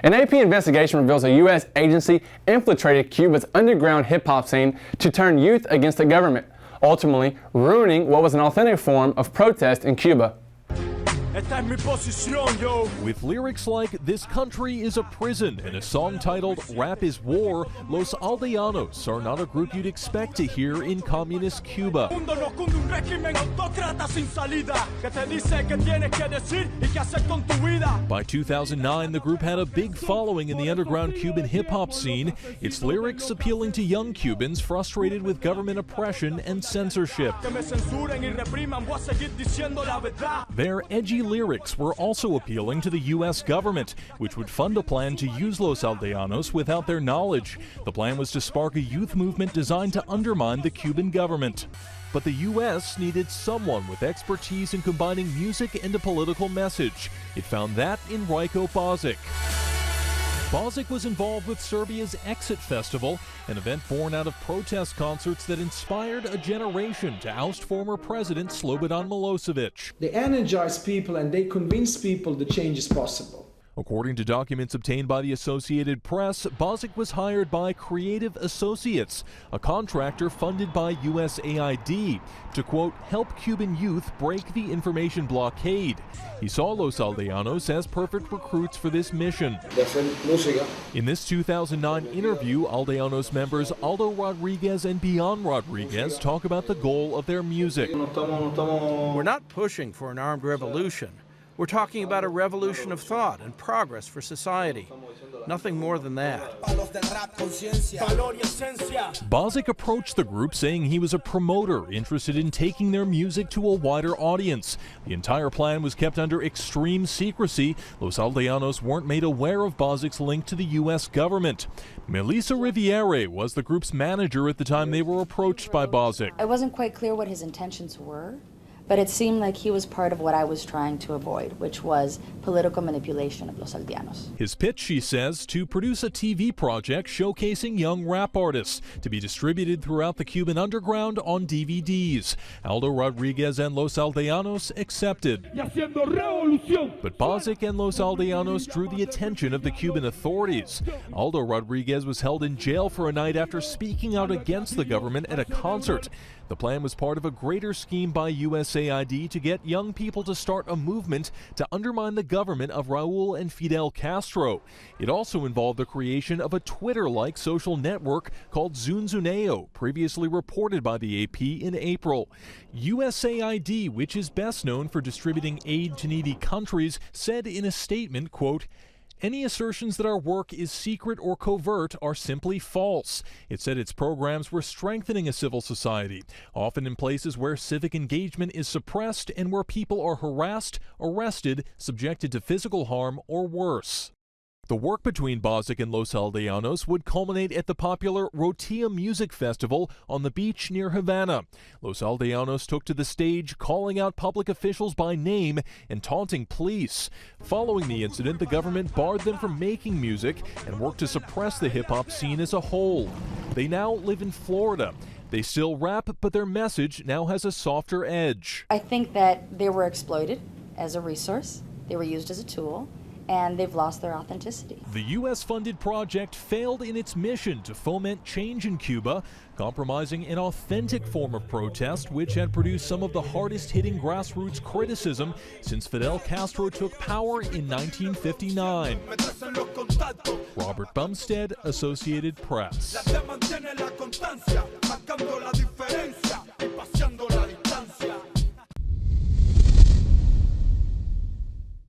An AP investigation reveals a U.S. agency infiltrated Cuba's underground hip-hop scene to turn youth against the government, ultimately ruining what was an authentic form of protest in Cuba. With lyrics like "This country is a prison" and a song titled "Rap is War," Los Aldeanos are not a group you'd expect to hear in communist Cuba. By 2009, the group had a big following in the underground Cuban hip-hop scene, its lyrics appealing to young Cubans frustrated with government oppression and censorship. Their edgy lyrics were also appealing to the U.S. government, which would fund a plan to use Los Aldeanos without their knowledge. The plan was to spark a youth movement designed to undermine the Cuban government. But the U.S. needed someone with expertise in combining music and a political message. It found that in Rajko Bozic. Bozic was involved with Serbia's Exit Festival, an event born out of protest concerts that inspired a generation to oust former President Slobodan Milosevic. They energize people and they convince people the change is possible. According to documents obtained by the Associated Press, Bozic was hired by Creative Associates, a contractor funded by USAID, to, quote, help Cuban youth break the information blockade. He saw Los Aldeanos as perfect recruits for this mission. In this 2009 interview, Aldeanos members Aldo Rodriguez and Bian Rodriguez talk about the goal of their music. We're not pushing for an armed revolution. We're talking about a revolution of thought and progress for society. Nothing more than that. Bozic approached the group saying he was a promoter interested in taking their music to a wider audience. The entire plan was kept under extreme secrecy. Los Aldeanos weren't made aware of Bozic's link to the U.S. government. Melissa Riviere was the group's manager at the time they were approached by Bozic. I wasn't quite clear what his intentions were, but it seemed like he was part of what I was trying to avoid, which was political manipulation of Los Aldeanos. His pitch, she says, to produce a TV project showcasing young rap artists to be distributed throughout the Cuban underground on DVDs. Aldo Rodriguez and Los Aldeanos accepted. But Bozic and Los Aldeanos drew the attention of the Cuban authorities. Aldo Rodriguez was held in jail for a night after speaking out against the government at a concert. The plan was part of a greater scheme by USAID to get young people to start a movement to undermine the government of Raul and Fidel Castro. It also involved the creation of a Twitter-like social network called Zunzuneo, previously reported by the AP in April. USAID, which is best known for distributing aid to needy countries, said in a statement, quote, "Any assertions that our work is secret or covert are simply false." It said its programs were strengthening a civil society, often in places where civic engagement is suppressed and where people are harassed, arrested, subjected to physical harm, or worse. The work between Bozic and Los Aldeanos would culminate at the popular Rotilla Music Festival on the beach near Havana. Los Aldeanos took to the stage, calling out public officials by name and taunting police. Following the incident, the government barred them from making music and worked to suppress the hip-hop scene as a whole. They now live in Florida. They still rap, but their message now has a softer edge. I think that they were exploited as a resource. They were used as a tool, and they've lost their authenticity. The U.S.-funded project failed in its mission to foment change in Cuba, compromising an authentic form of protest which had produced some of the hardest-hitting grassroots criticism since Fidel Castro took power in 1959. Robert Bumstead, Associated Press.